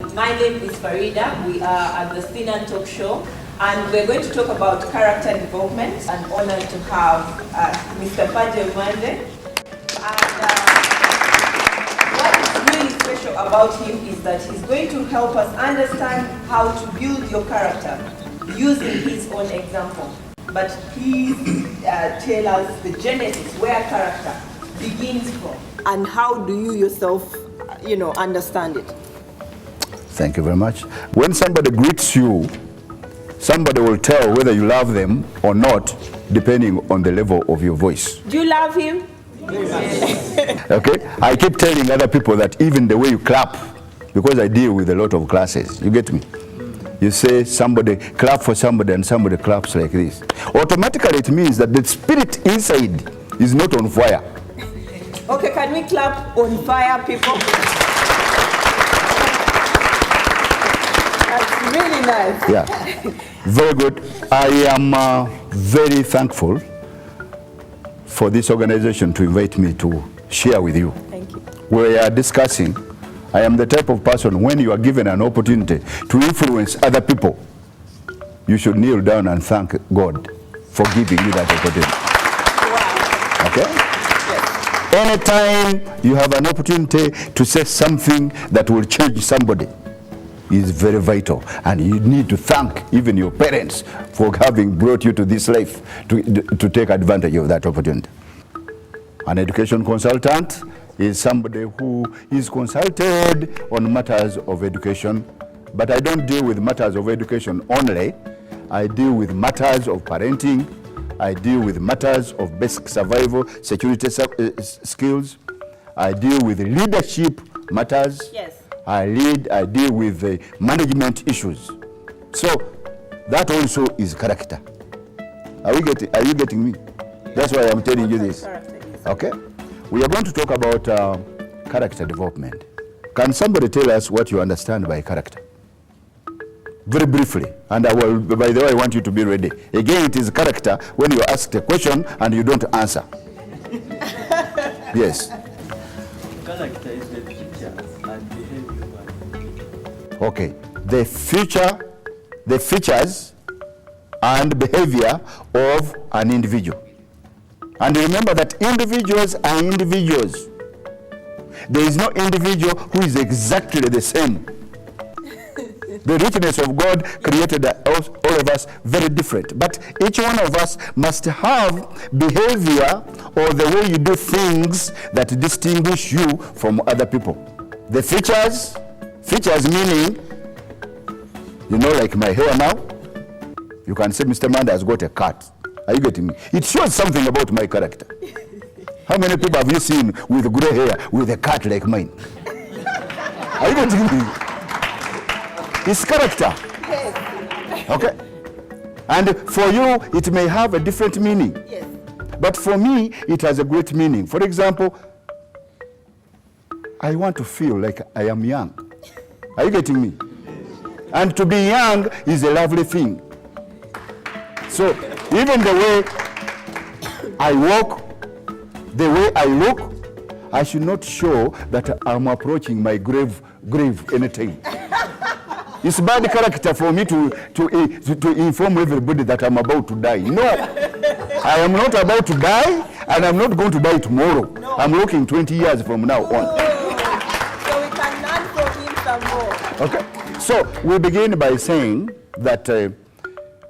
My name is Farida. We are at the Spin and Talk Show, and we're going to talk about character development. I'm honored to have Mr. Fagil Mande. What is really special about him is that he's going to help us understand how to build your character using his own example. But please tell us the genesis, where character begins from, and how do you yourself, understand it? Thank you very much. When somebody greets you, somebody will tell whether you love them or not, depending on the level of your voice. Do you love him? Yes. Okay? I keep telling other people that even the way you clap, because I deal with a lot of classes, you get me? You say somebody clap for somebody and somebody claps like this. Automatically it means that the spirit inside is not on fire. Okay, can we clap on fire, people? That's really nice. Yeah, very good. I am very thankful for this organization to invite me to share with you. Thank you. We are discussing, I am the type of person, when you are given an opportunity to influence other people, you should kneel down and thank God for giving you that opportunity. Wow. Okay? Yes. Anytime you have an opportunity to say something that will change somebody, is very vital, and you need to thank even your parents for having brought you to this life to take advantage of that opportunity. An education consultant is somebody who is consulted on matters of education, but I don't deal with matters of education only. I deal with matters of parenting. I deal with matters of basic survival, security skills. I deal with leadership matters. Yes. I deal with the management issues. So that also is character. Are you getting me? That's why I'm telling you this. Okay? We are going to talk about character development. Can somebody tell us what you understand by character? Very briefly. And I will, by the way, I want you to be ready. Again, it is character when you ask a question and you don't answer. Yes. Character is the features and behavior. Okay, the features and behavior of an individual. And remember that individuals are individuals. There is no individual who is exactly the same. The richness of God created all of us very different. But each one of us must have behavior or the way you do things that distinguish you from other people. The features meaning, like my hair now, you can say Mr. Mande has got a cut. Are you getting me? It shows something about my character. How many people have you seen with gray hair with a cut like mine? Are you getting me? It's character. Okay? And for you, it may have a different meaning. Yes. But for me, it has a great meaning. For example, I want to feel like I am young. Are you getting me? And to be young is a lovely thing. So even the way I walk, the way I look, I should not show that I'm approaching my grave anytime. It's bad character for me to inform everybody that I'm about to die. No, I am not about to die, and I'm not going to die tomorrow. No. I'm looking 20 years from now on. So we can learn from him some more. Okay, so we begin by saying that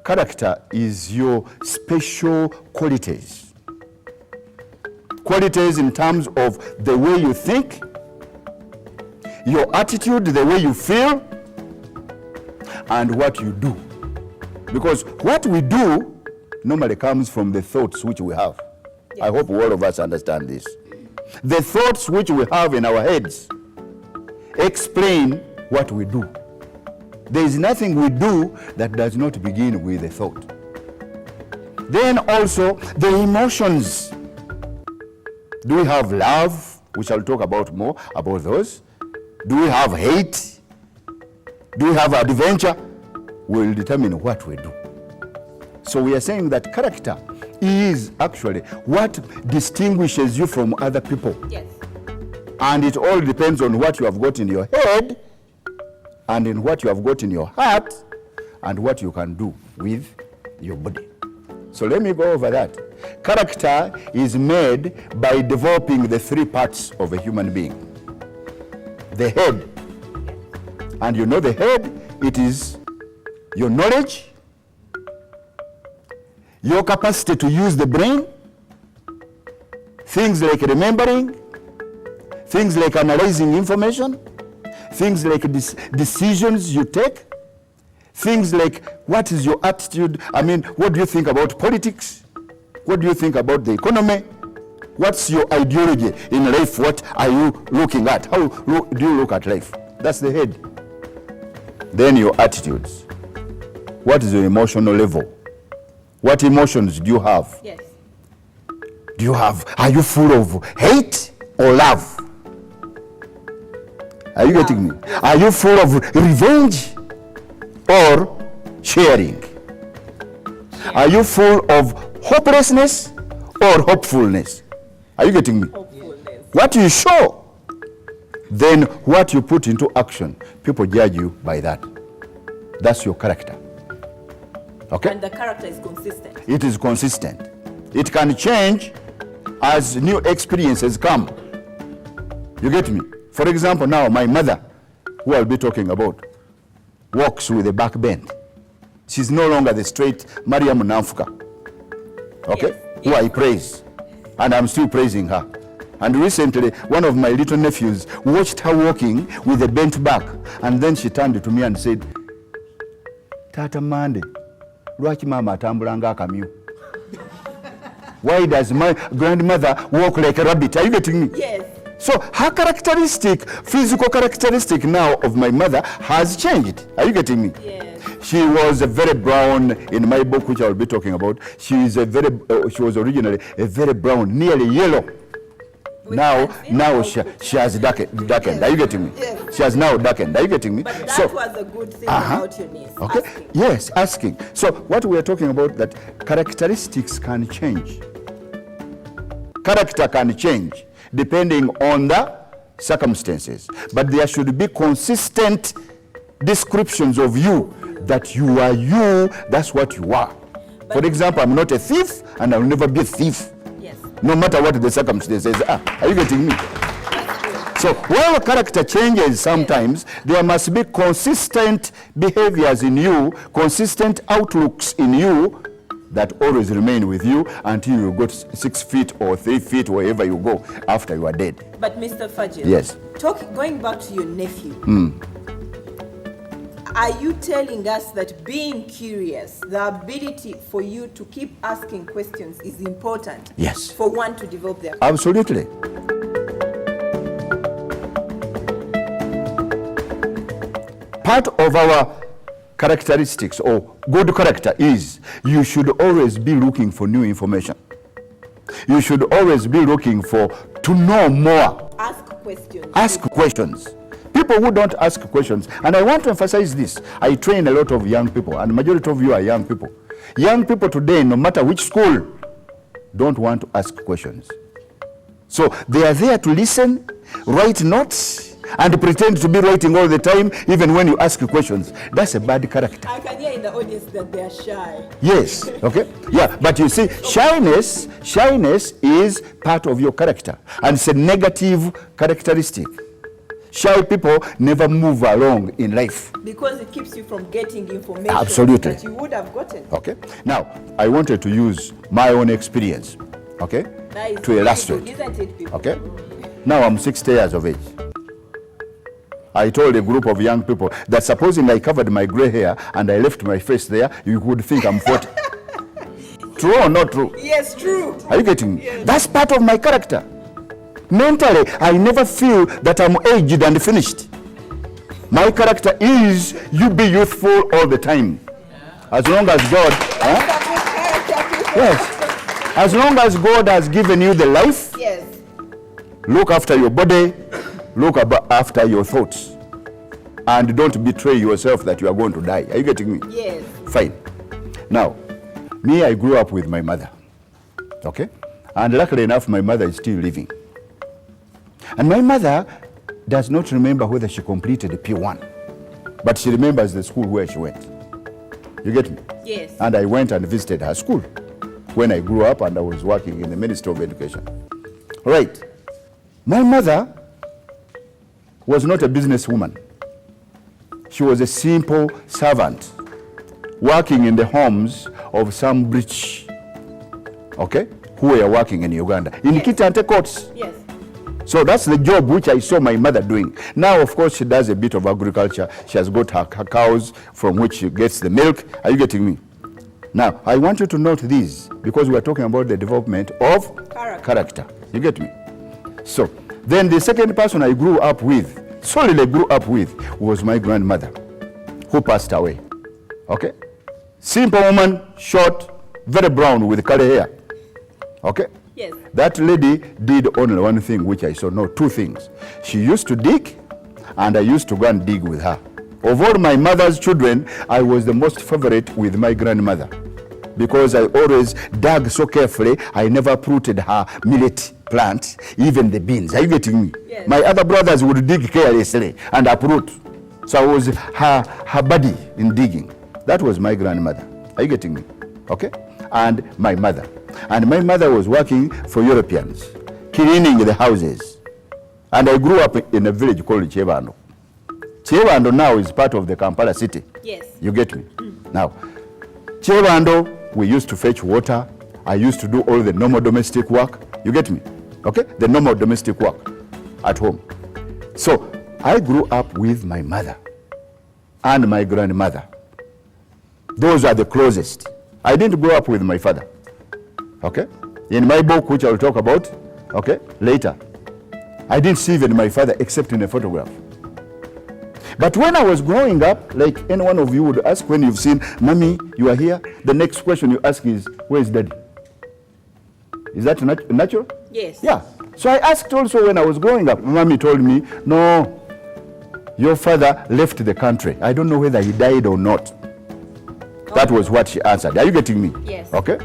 character is your special qualities. Qualities in terms of the way you think, your attitude, the way you feel, and what you do. Because what we do normally comes from the thoughts which we have. Yes. I hope all of us understand this. The thoughts which we have in our heads explain what we do. There is nothing we do that does not begin with a thought. Then also the emotions. Do we have love? We shall talk about more about those. Do we have hate? Do we have adventure? Will determine what we do. So we are saying that character is actually what distinguishes you from other people. Yes. And it all depends on what you have got in your head and in what you have got in your heart and what you can do with your body. So let me go over that. Character is made by developing the three parts of a human being. The head. And you know the head, it is your knowledge, your capacity to use the brain, things like remembering, things like analyzing information, things like decisions you take, things like what is your attitude, what do you think about politics? What do you think about the economy? What's your ideology in life? What are you looking at? How do you look at life? That's the head. Then your attitudes. What is your emotional level? What emotions do you have? Yes. Are you full of hate or love? Are you getting me? Yes. Are you full of revenge or sharing? Are you full of hopelessness or hopefulness? Are you getting me? Hopefulness. What you show, then what you put into action, people judge you by that. That's your character. Okay? And the character is consistent. It is consistent. It can change as new experiences come. You get me? For example, now my mother, who I'll be talking about, walks with a back bend. She's no longer the straight Mariam Namfuka. Okay? Yes. Who I praise. And I'm still praising her. And recently, one of my little nephews watched her walking with a bent back. And then she turned to me and said, Tata Mande, lwaki mama atambulanga akamyu? Why does my grandmother walk like a rabbit? Are you getting me? Yes. So her characteristic, physical characteristic now of my mother has changed. Are you getting me? Yes. She was a very brown, in my book which I will be talking about, she was originally a very brown, nearly yellow. Now she has darkened. Are you getting me? Yes. She has now darkened. Are you getting me? But that was a good thing about your niece. Okay. Asking. Yes, asking. So what we are talking about, that characteristics can change. Character can change depending on the circumstances. But there should be consistent descriptions of you, that you are you, that's what you are. For example, I'm not a thief and I'll never be a thief. Yes. No matter what the circumstances are. Are you getting me? So while character changes sometimes, there must be consistent behaviors in you, consistent outlooks in you that always remain with you until you go 6 feet or 3 feet, wherever you go after you are dead. But Mr. Fagil, Yes. Going back to your nephew, are you telling us that being curious, the ability for you to keep asking questions is important? Yes. For one to develop their... Absolutely. Part of our characteristics or good character is you should always be looking for new information. You should always be looking to know more. Ask questions. Ask questions. People who don't ask questions, and I want to emphasize this, I train a lot of young people, and the majority of you are young people. Young people today, no matter which school, don't want to ask questions. So they are there to listen, write notes, and pretend to be writing all the time, even when you ask questions. That's a bad character. I can hear in the audience that they are shy. Yes, okay? Yeah, but you see, shyness is part of your character, and it's a negative characteristic. Shy people never move along in life. Because it keeps you from getting information. Absolutely. That you would have gotten. Okay? Now, I wanted to use my own experience, okay, to illustrate. Isn't it, people? Okay? Now I'm 60 years of age. I told a group of young people that supposing I covered my gray hair and I left my face there, you would think I'm 40. True or not true? Yes, true. Are you getting me? Yes. That's part of my character. Mentally, I never feel that I'm aged and finished. My character is you be youthful all the time. As long as God... That's a good character, people. Yes. As long as God has given you the life, Yes. look after your body, look after your thoughts. And don't betray yourself that you are going to die. Are you getting me? Yes. Fine. Now, me, I grew up with my mother. Okay? And luckily enough, my mother is still living. And my mother does not remember whether she completed P1. But she remembers the school where she went. You get me? Yes. And I went and visited her school when I grew up and I was working in the Ministry of Education. Right. My mother was not a businesswoman. She was a simple servant working in the homes of some rich, okay, who were working in Uganda, in Kitante courts. Yes. So that's the job which I saw my mother doing. Now, of course, she does a bit of agriculture. She has got her cows from which she gets the milk. Are you getting me? Now, I want you to note this because we are talking about the development of character. You get me? So, then the second person I grew up with, solely grew up with, was my grandmother, who passed away. Okay? Simple woman, short, very brown with curly hair. Okay? Yes. That lady did only one thing which I saw, no, two things. She used to dig, and I used to go and dig with her. Of all my mother's children, I was the most favorite with my grandmother because I always dug so carefully. I never uprooted her millet plant, even the beans. Are you getting me? Yes. My other brothers would dig carelessly and uproot. So I was her buddy in digging. That was my grandmother. Are you getting me? Okay? And my mother. And my mother was working for Europeans, cleaning the houses. And I grew up in a village called Chevando. Chevando now is part of the Kampala city. Yes. You get me? Now, Chevando, we used to fetch water. I used to do all the normal domestic work. You get me? Okay? The normal domestic work at home. So, I grew up with my mother and my grandmother. Those are the closest. I didn't grow up with my father. Okay? In my book, which I'll talk about, okay, later, I didn't see even my father except in a photograph. But when I was growing up, like any one of you would ask when you've seen, Mommy, you are here, the next question you ask is, where's Daddy? Is that natural? Yes. Yeah. So I asked also when I was growing up. Mommy told me, no, your father left the country. I don't know whether he died or not. That was what she answered. Are you getting me? Yes. Okay.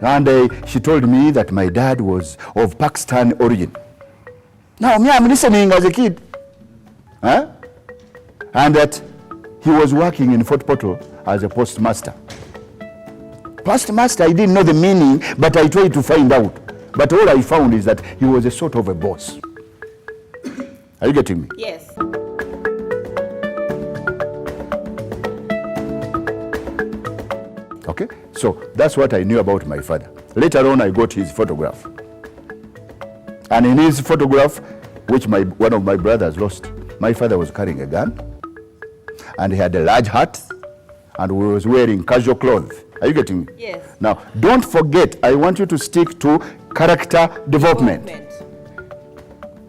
And she told me that my dad was of Pakistan origin. Now, me, I'm listening as a kid. Huh? And that he was working in Fort Portal as a postmaster. Postmaster, I didn't know the meaning, but I tried to find out. But all I found is that he was a sort of a boss. Are you getting me? Yes. Okay, so that's what I knew about my father. Later on, I got his photograph. And in his photograph, which one of my brothers lost, my father was carrying a gun, and he had a large hat, and he was wearing casual clothes. Are you getting me? Yes. Now, don't forget, I want you to stick to character development.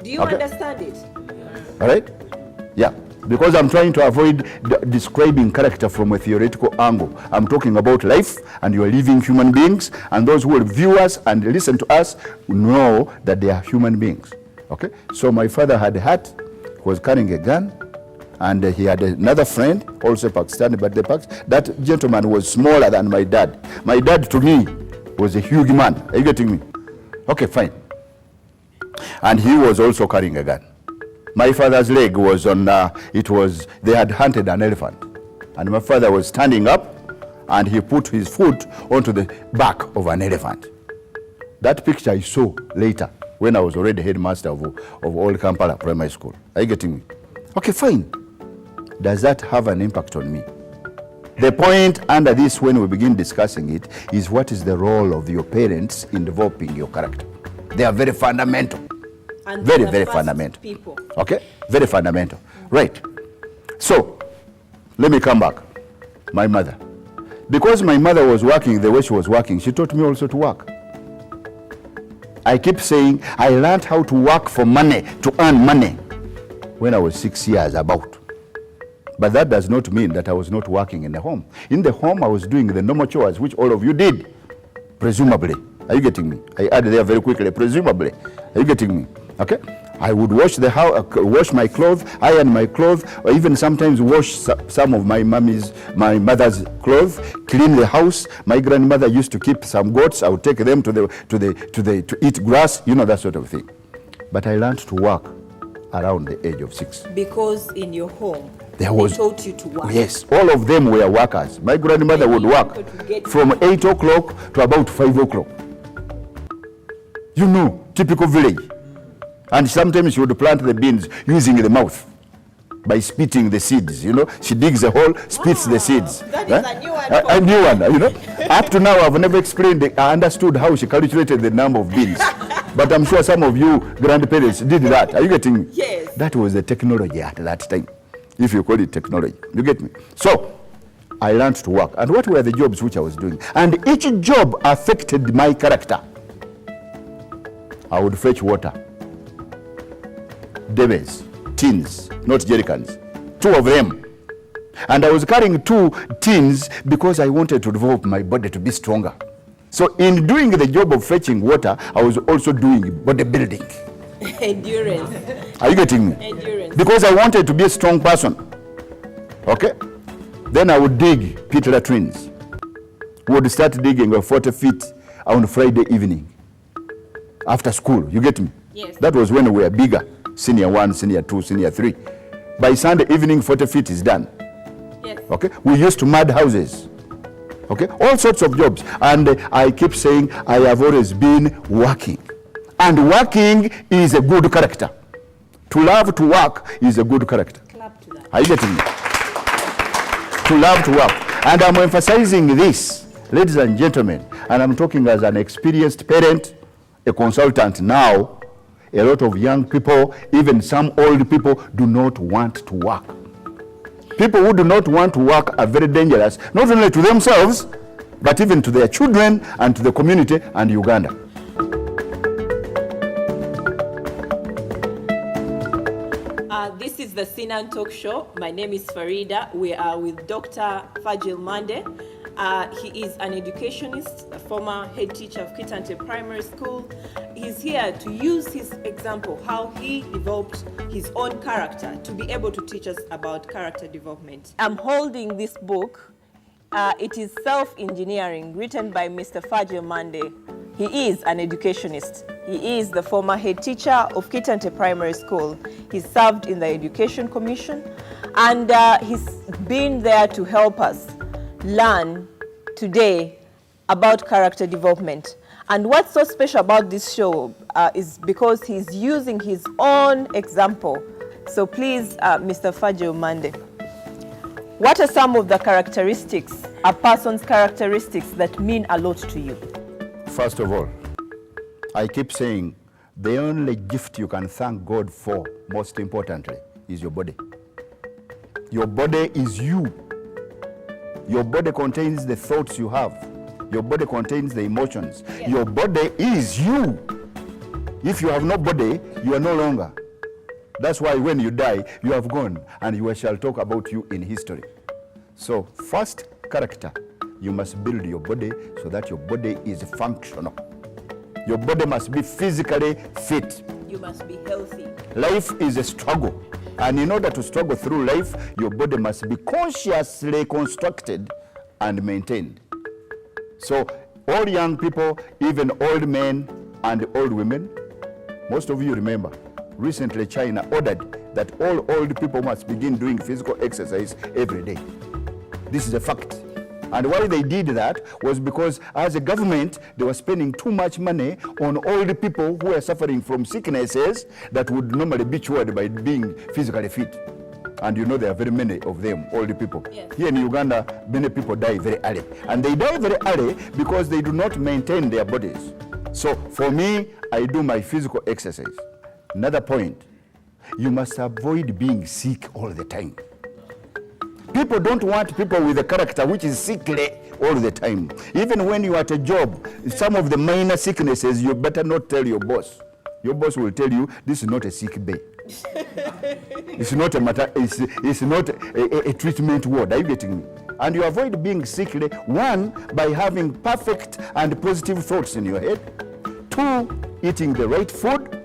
Do you understand it? All right? Yeah. Because I'm trying to avoid describing character from a theoretical angle. I'm talking about life, and you are living human beings, and those who will view us and listen to us know that they are human beings. Okay? So my father had a hat, was carrying a gun, and he had another friend, also Pakistani, but that gentleman was smaller than my dad. My dad, to me, was a huge man. Are you getting me? Okay, fine. And he was also carrying a gun. My father's leg was on, they had hunted an elephant. And my father was standing up, and he put his foot onto the back of an elephant. That picture I saw later, when I was already headmaster of Old Kampala Primary School. Are you getting me? Okay, fine. Does that have an impact on me? The point under this, when we begin discussing it, is what is the role of your parents in developing your character? They are very fundamental. And very, very fundamental. People. Okay? Very fundamental. Right. So, let me come back. My mother. Because my mother was working the way she was working, she taught me also to work. I keep saying I learned how to work for money, to earn money, when I was 6 years about. But that does not mean that I was not working in the home. In the home, I was doing the normal chores, which all of you did, presumably. Are you getting me? I add there very quickly, presumably. Are you getting me? Okay? I would wash the house, wash my clothes, iron my clothes, or even sometimes wash some of my mother's clothes, clean the house. My grandmother used to keep some goats. I would take them to eat grass, you know, that sort of thing. But I learned to work around the age of 6. Because in your home, There was, they taught you to work. yes, all of them were workers. My grandmother would work from 8 o'clock to about 5 o'clock. You know, typical village. And sometimes she would plant the beans using the mouth by spitting the seeds. You know, she digs a hole, spits the seeds. That is a new one. A new one, you know. Up to now, I've never explained, I understood how she calculated the number of beans. But I'm sure some of you grandparents did that. Are you getting me? Yes. That was the technology at that time, if you call it technology. You get me? So, I learned to work. And what were the jobs which I was doing? And each job affected my character. I would fetch water. Debes, tins, not jerry cans. 2 of them. And I was carrying 2 tins because I wanted to develop my body to be stronger. So in doing the job of fetching water, I was also doing bodybuilding. Endurance. Are you getting me? Endurance. Because I wanted to be a strong person. Okay? Then I would dig pit latrines. We would start digging 40 feet on Friday evening. After school, you get me? Yes. That was when we were bigger. Senior 1, senior 2, senior 3. By Sunday evening, 40 feet is done. Yes. Okay? We used to mud houses. Okay? All sorts of jobs. And I keep saying I have always been working. And working is a good character. To love to work is a good character. Clap to that. Are you getting me? To love to work. And I'm emphasizing this, ladies and gentlemen, and I'm talking as an experienced parent, a consultant now. A lot of young people, even some old people, do not want to work. People who do not want to work are very dangerous, not only to themselves, but even to their children and to the community and Uganda. This is the Sinan Talk Show. My name is Farida. We are with Dr. Fagil Mande. He is an educationist, a former head teacher of Kitante Primary School. He's here to use his example, how he developed his own character, to be able to teach us about character development. I'm holding this book. It is Self-Engineering, written by Mr. Fagil Mande. He is an educationist. He is the former head teacher of Kitante Primary School. He served in the Education Commission, and he's been there to help us learn today about character development. And what's so special about this show is because he's using his own example. So please, Mr. Fagil Mande, what are some of the characteristics, a person's characteristics that mean a lot to you? First of all, I keep saying the only gift you can thank God for, most importantly, is your body. Your body is you. Your body contains the thoughts you have. Your body contains the emotions. Yes. Your body is you. If you have no body, you are no longer. That's why when you die, you have gone, and we shall talk about you in history. So, first, character. You must build your body so that your body is functional. Your body must be physically fit. You must be healthy. Life is a struggle. And in order to struggle through life, your body must be consciously constructed and maintained. So all young people, even old men and old women, most of you remember, recently China ordered that all old people must begin doing physical exercise every day. This is a fact. And why they did that was because as a government, they were spending too much money on old people who are suffering from sicknesses that would normally be cured by being physically fit. And you know there are very many of them, old people. Yes. Here in Uganda, many people die very early. And they die very early because they do not maintain their bodies. So for me, I do my physical exercise. Another point, you must avoid being sick all the time. People don't want people with a character which is sickly all the time. Even when you're at a job, some of the minor sicknesses, you better not tell your boss. Your boss will tell you, this is not a sick bay. It's not a matter, it's not a treatment ward. Are you getting me? And you avoid being sickly, one, by having perfect and positive thoughts in your head. Two, eating the right food.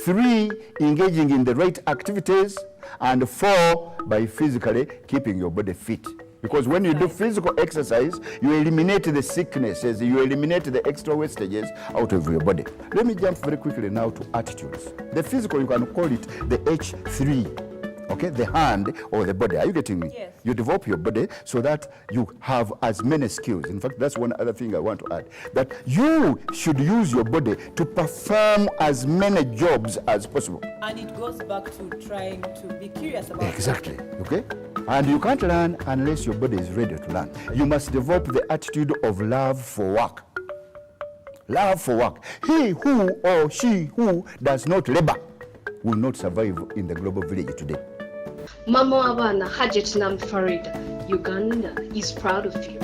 Three, engaging in the right activities. And four, by physically keeping your body fit. Because when you do physical exercise, you eliminate the sicknesses, you eliminate the extra wastages out of your body. Let me jump very quickly now to attitudes. The physical, you can call it the H3. Okay, the hand or the body. Are you getting me? Yes. You develop your body so that you have as many skills. In fact, that's one other thing I want to add. That you should use your body to perform as many jobs as possible. And it goes back to trying to be curious about Exactly. Okay? And you can't learn unless your body is ready to learn. You must develop the attitude of love for work. Love for work. He who or she who does not labor will not survive in the global village today. Mama Wabana Hajat Nam Farida, Uganda is proud of you.